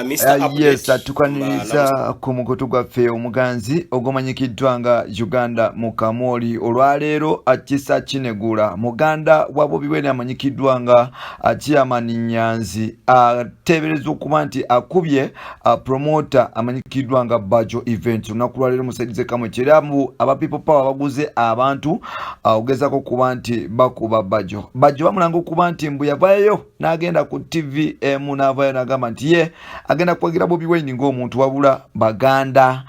Mr. Update. Yes, atukaniriza ku mukutu gwaffe omuganzi ogumanyikiddwa nga Uganda mu Kamoli. Olwaleero akisa kinegula muganda wa Bobi Wine amanyikiddwa nga Chairman Nyanzi ateeberezza okuba nti akubye promoter amanyikiddwa nga Bajo Event. Olunaku lwaleero musaidize kamwe kiramu aba People Power baguze abantu ogezako kuba nti bakuba Bajo bamulanga okuba nti mbu yavaayo n'agenda ku TV emu n'avaayo n'agamba nti ye agenda kwagira Bobi Wine ng'omuntu wabula baganda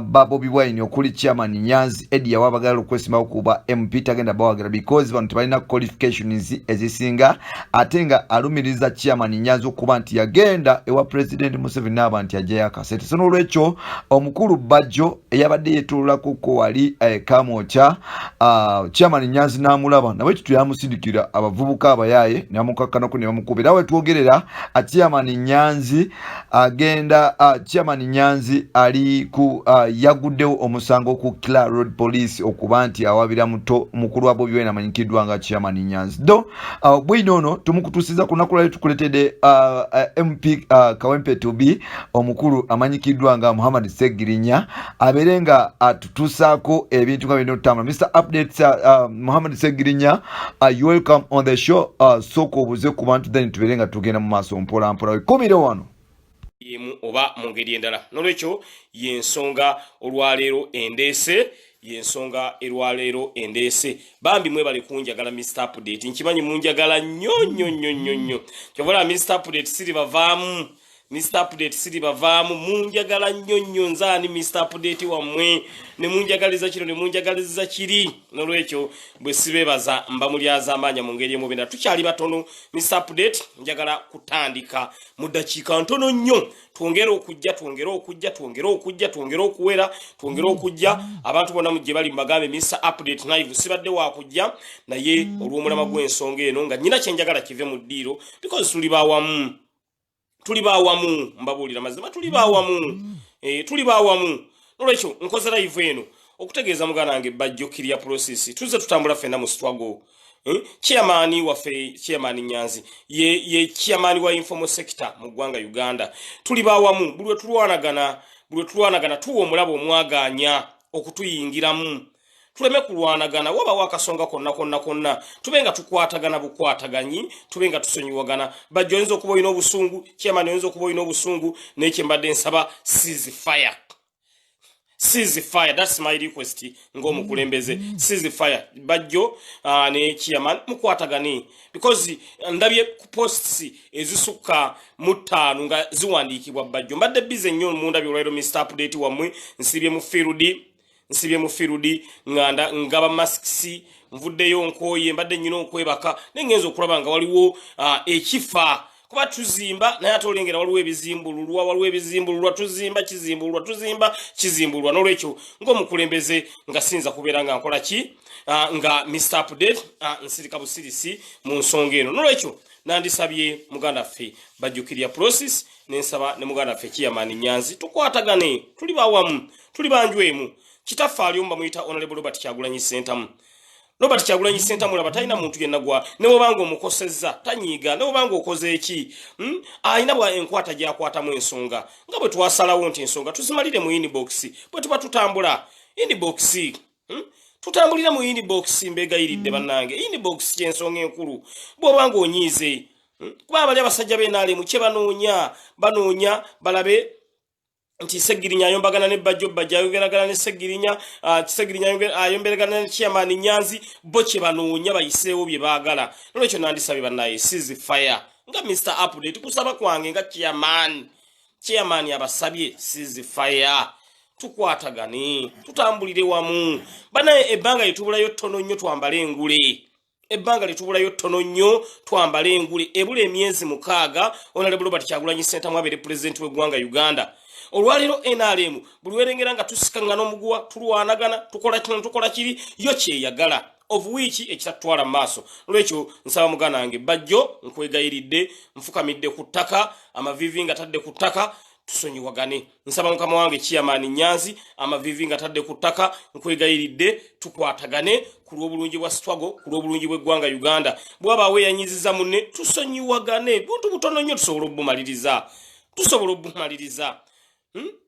ba Bobi Wine okuli Chairman Nyanzi Eddie wabagala okwesimbawo kuba MP tagenda bawagira because bantu balina qualifications ezisinga ate nga alumiriza Chairman Nyanzi okuba nti yagenda ewa President Museveni n'aba nti ajjayo akasente. So n'olwekyo omukulu Bajo eyabadde yeetululako ko wali Kamwokya Chairman Nyanzi n'amulaba nawe kitu yamusindikira abavubuka abayaaye n'amukakkanako ne bamukubira awe twogerera Chairman Nyanzi agenda Chairman Nyanzi ali ku yaguddewo omusango ku Kila Road Police okuba nti awabira muto mukulu wa Bobi Wine amanyikiddwa nga Chairman Nyanzi bwino ono tumukutusiza kunakulali tukuletedde MP Kawempe Tobi omukulu amanyikiddwa nga Muhammad Segirinya aberenga atutusaako ebintu nga bino tutambula. Mr. Updates Muhammad Segirinya you welcome on the show soko obuze ku bantu then tuberenga tugenda mu maaso mpola mpola komire wano oba mu ngeri endala. Nolwekyo yensonga olwaleero endeese bambi mwebale kunjagala Mr. Update nkimanyi munjagala nnyo kyovola Mr. Update siri bavaamu munjagala nnyo nzaani Mr. Update wammwe ne munjagaliza kino ne munjagaliza kiri. Nolwekyo bwe sibebaza mba mulyaza amaanya mu ngeri emu benda tukyali batono. Mr. Update njagala kutandika mu dakiika ntono nnyo twongera okujja abantu bonna mujje bali mbagambe Mr. Update live sibadde wa kujja naye olw'omulama gw'ensonga eno nga nyina kyenjagala kive mu ddiiro because tuli bawamu mbabuulira mazima tuli bawamu nolwekyo nkoze live eno okutegeeza muganda wange Bajo Kiria process tuze tutambula ffenna mu struggle. Chairman waffe Chairman Nyanzi ye chairman wa informal sector mu ggwanga Uganda tuli bawamu buli we tulwanagana tuwa omulabo omwaganya okutuyingiramu tuleme kulwanagana waba wakasonga konna tubenga tukwatagana bukwataganyi tubenga tusonyiwagana. Bajo oyinza okuba olina obusungu Chairman oyinza okuba olina obusungu n'ekye mbadde nsaba cease fire that's my request ng'omukulembeze cease fire Bajo ne Chairman mukwatagane because ndabye ku posts ezisukka mu 5 nga ziwandiikibwa Bajo mbadde bize nnyo mu ndabye olwaleero Mr. Update wammwe nsibye mu field ngaba masks nvuddeyo nkooye mbadde nnyina okwebaka nengenza okulaba nga waliwo ekifa kuba tuzimba naye ate olengera waliwo ebizimbululwa tuzimba kizimbulwa. Nolwekyo ng'omukulembeze nga sinza kubeera nga nkola ki nga Mr. Update nsirika busirisi mu nsonga eno. Nolwekyo nandisabye muganda ffe Bajo Kiria process nensaba ne muganda ffe Chairman Nyanzi tukwatagane tuli bawamu tuli banjwemu. Kitaffe aliomba muyita Honorable Robert Kyagulanyi Ssentamu. Robert Kyagulanyi Ssentamu laba talina muntu yenna gwa ne bw'obanga omukosezza tanyiiga ne bw'obanga okoze eki alina bwa enkwata gy'akwatamu ensonga nga bwe twasalawo nti ensonga tuzimalire mu inbox bwe tuba tutambula inbox tutambulira mu inbox mbegayiridde bannange inbox ky'ensonga enkulu bw'obanga onyiize kuba abali abasajja b'enaalemu kye banoonya balabe nti Segirinya ayombagana ne Bajo ayogeragana ne Segirinya ayomberagana ne Chairman Nyanzi bo kye banoonya bayiseewo bye baagala. Nolwekyo nandisabye bannaye cease fire nga Mr. Update kusaba kwange nga Chairman abasabye cease fire tukwatagane tutambulire wamu bannaye. Ebbanga litubulayo ttono nnyo twambale engule ebula emyezi 6 Honorable Robert Kyagulanyi Ssentamu abeere President w'eggwanga Uganda. Olwaleero NRM buli werengera nga tusikangana omuguwa tulwanagana tukola kiri yo kyeyagala of which ekitatwala maaso. Nolwekyo nsaba muganda wange Bajo nkwegayiridde nfukamidde ku ttaka amavivi nga tadde ku ttaka tusonyiwagane. Nsaba mukama wange Chairman Nyanzi amavivi nga tadde ku ttaka nkwegayiridde tukwatagane ku lw'obulungi bwa struggle ku lw'obulungi bw'eggwanga Uganda. Bw'aba weeyanyiziza munne tusonyiwagane buntu butono nnyo tusobola obumaliriza. tusobola obumaliriza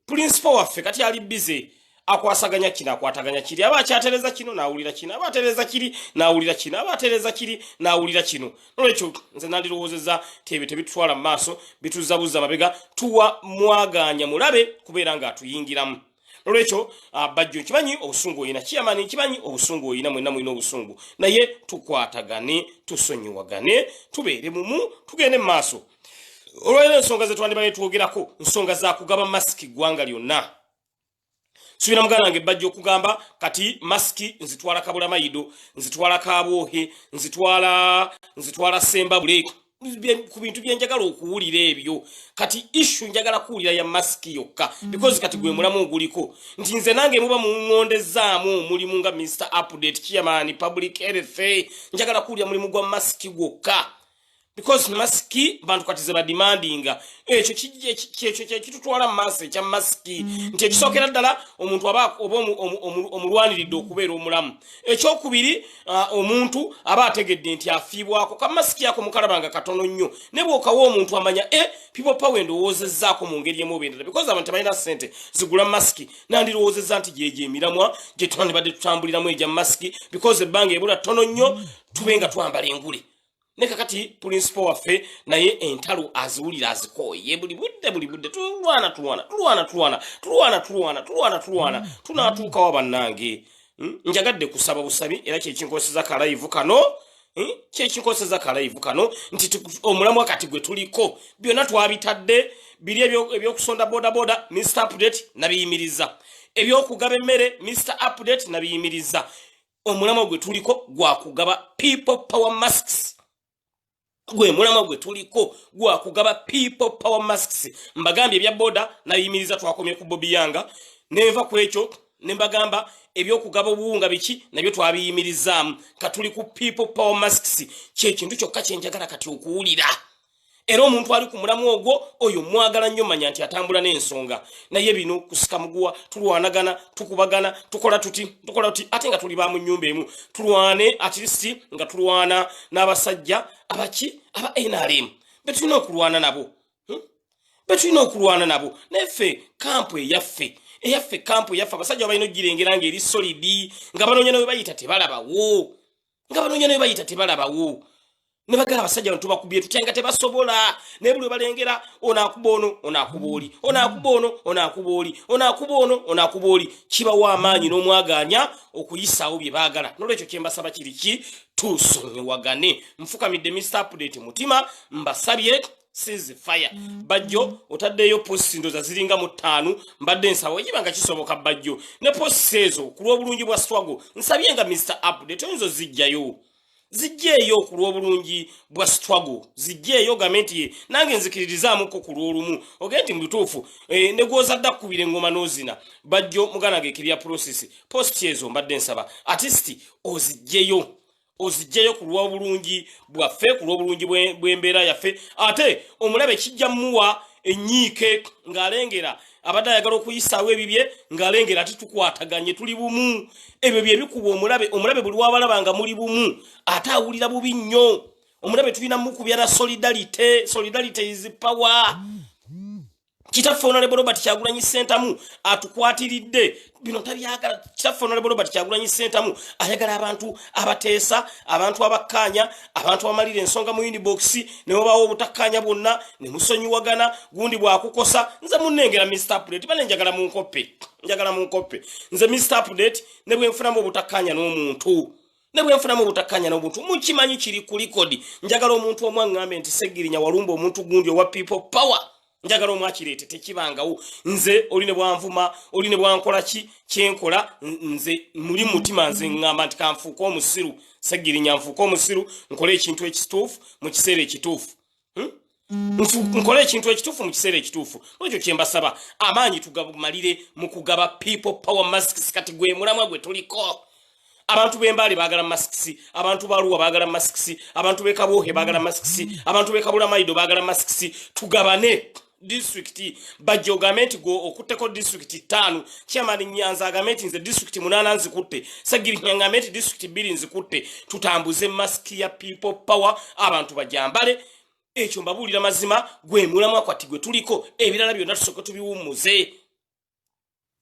principal waffe kati ali busy akwasaganya kino akwataganya kiri aba akyatereza kino naawulira kino aba atereza kiri naawulira kino aba atereza kiri naawulira kino nolwekyo nze nandirowoozezza tebe tebitutwala mu maaso bituzabuza mabega tuwa mwaganya mulabe kubeera ng'atuyingiramu nolwekyo bajjo kimanyi obusungu oyina kiyamani kimanyi obusungu oyina mwenna mulina obusungu naye tukwatagane tusonyiwagane tubeere mumu tugende mu maaso olwaliro ensonga ze twandibaye twogerako nsonga za kugaba masiki ggwanga lyonna subira muganda wange bajja okugamba kati masiki nzitwala kabula mayido nzitwala kabwohe nzitwala sembabule ku bintu byenjagala okuwulira ebyo kati issue njagala kuwulira ya masiki yokka because kati gwe mulamu oguliko nti nze nange muba muŋŋondezaamu mulimu nga Mr. Update chairman public health njagala kuwulira mulimu gwa masiki gwokka because masiki bantu kati ze bademandinga ekyo kitutwala mu maaso ekya masiki nti ekisookera ddala omuntu aba omulwaniridde okubeera omulamu ekyokubiri omuntu aba ategedde nti afiibwako ka masiki ako mukalabanga katono nnyo ne bw'okawa omuntu amanya people power endowoozezzaako mu ngeri emu oba endala because abantu tebalina ssente zigula masiki nandirowoozezza nti gyegyo emiramwa gye twandibadde tutambuliramu egya masiki because ebbanga ebula ttono nnyo tube nga twambala engule neka kati principal waffe naye entalo aziwulira azikooye buli budde tulwana tunatuukawo bannange njagadde kusaba busabi era kyekinkoseza kalive kano nti omulamu wakati gwe tuliko byonna twabitadde biri ebyokusonda bodaboda Mr. Update nabiyimiriza ebyokugaba emmere Mr. Update nabiyimiriza omulamu gwe tuliko gwakugaba people power masks gwe mulama gwe tuliko gwa kugaba people power masks mbagambye ebya boda nayimiriza twakomye ku Bobby Yanga neva kwekyo nembagamba ebyokugaba obuwunga biki nabyo twabiyimirizaamu katuli ku people power masks kyekintu kyokka kyenjagala kati okuwulira era omuntu ali ku mulamu ogwo oyo mwagala nnyo manya nti atambula n'ensonga naye bino kusika muguwa tulwanagana tukubagana tukola tuti ate nga tuli ba mu nnyumba emu tulwane at least nga tulwana n'abasajja abaki aba NRM betulina okulwana nabo neffe kampu eyaffe abasajja balina ogirengera ng'eri solidi nga banoonya nawe bayita tebalabawo ne bagala abasajja bantu bakubye tutya nga tebasobola naye buli balengera onaakuba ono onaakuba oli kibawa amaanyi n'omwaganya okuyisaawo bye baagala nolwekyo kyembasaba kiriki tusonyiwagane nfukamidde Mr. Update mutima mbasabye ceasefire bajjo otaddeyo posti ndoza ziringa mu 5 mbadde nsaba ekibanga kisoboka bajjo ne posti ezo ku lw'obulungi bwa struggle nsabye nga Mr. Update oyinza zijjeeyo ku lw'obulungi bwa struggle zijjeeyo gamenti ye nange nzikiririzaamuko ku lw'olumu ogenti mu lutuufu ne gw'ozadde akkubira engoma n'ozina bajjo mugana gekirya process posti ezo mbadde nsaba artist ozijjeeyo ku lw'obulungi bwaffe ku lw'obulungi bw'embeera yaffe ate omulabe kijja muwa enyiike ng'alengera abadde ayagala okuyisaawo ebibye ng'alengera ati tukwataganye tuli bumu ebyo bye bikuba omulabe buli wabalaba nga muli bumu ate awulira bubi nnyo omulabe tulina mukubya na solidarity is power kitaffe Honorable Robert Kyagulanyi Ssentamu atukwatiridde bino tabyagala kitaffe Honorable Robert Kyagulanyi Ssentamu ayagala abantu abateesa abantu abakkaanya abantu amalira ensonga mu inbox ne mubaawo obutakkaanya bwonna ne musonyiwagana gundi bwakukosa nze munnengera Mr. Update bale njagala munkoppe nze Mr. Update ne bwe nfunamu obutakkaanya n'omuntu mukimanyi kiri ku likodi njagala omuntu omwaŋŋambe nti Seggirinya walumba omuntu gundi owa people power njagala omwakirete tekibangawo nze oline bwanvuma oline bwankola kyenkola nze muli mutima nze ngamba nti kanfuuka omusiru Seggirinya nfuuka omusiru nkole ekintu ekituufu mu kiseera ekituufu nkole ekintu ekituufu mu kiseera ekituufu ekyo kyembasaba amaanyi tugamalire mu kugaba people power masks kati gwe mulamwa gwe tuliko abantu b'embaale baagala masks abantu baluwa baagala masks abantu b'ekabwohe baagala masks abantu b'ekabula mayido baagala masks tugabane district bajjo government go okutteko district 5 chairman Nyanza government nze district 8 nzikutte Seggirinya government district 2 nzikutte tutambuze mask ya people power abantu bajambale ekyo mbabuulira mazima gwe mulamu akwati gwe tuliko ebirala byonna tusooke tubiwummuze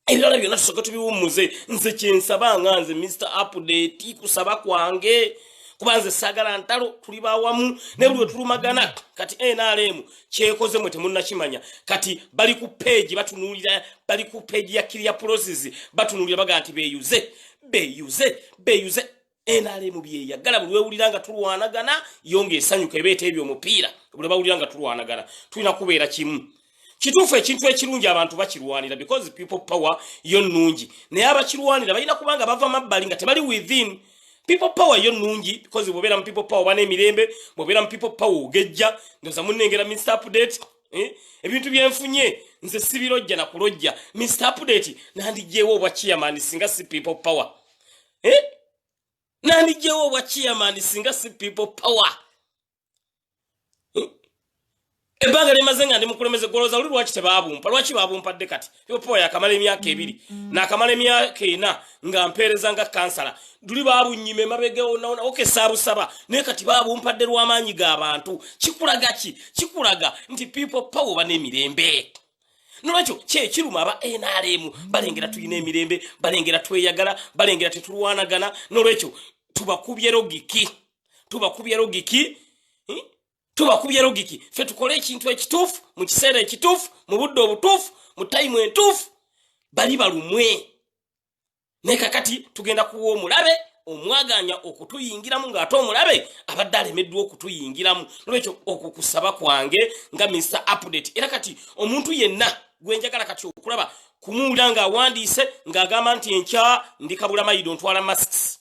ebirala byonna tusooke tubiwummuze nze kyensaba nga nze Mr. Update kusaba kwange kuba nze saagala ntalo tuli bawamu ne buli we tulumagana kati NRM kyekoze mwe temunnakimanya kati bali ku page batunuulira bali ku page ya Clear Process batunuulira baga nti beyuze NRM byeyagala buli wewulira nga tulwanagana yonge esanyuka ebeeta ebyo omupiira buli bawulira nga tulwanagana tulina kubeera kimu kituufu ekintu ekirungi abantu bakirwanira because people power yo nnungi naye abakirwanira balina kubanga bava mabbali nga tebali within people power yo nnungi because bw'obeera mu people power bana emirembe bw'obeera mu people power ogejja ndoza munnengera Mr. Update ebintu byenfunye nze sibirojja na kulojja Mr. Update nandijeewo obwa chairman singa si people power nandijeewo obwa chairman singa si people power ebanga limaze nga ndi mukulembeze goloza luli lwaki tebabumpa lwaki babumpadde kati people power yakamala emyaka ebiri nakamala emyaka ena nga mpeereza nga kansala duli babunyime mabegewo naona okesabusaba naye kati babumpadde lw'amaanyi g'abantu kikulaga nti people power banemirembe nolwekyo kyekiruma aba NRM balengera tulina emirembe balengera tweyagala balengera tetulwanagana nolwekyo tubakubye logiki fe tukole ekintu ekituufu mu kiseera ekituufu mu budde obutuufu mu tayimu entuufu bali balumwe naye kakati tugenda kuwa omulabe omwaganya okutuyingiramu ng'ate omulabe abadde alemeddwa okutuyingiramu nolwekyo okukusaba kwange nga Mr. Update era kati omuntu yenna gwenjagala kati okulaba kumuwulira ng'awandiise ng'agamba nti enkya ndi Kabula Mayido ntwala masks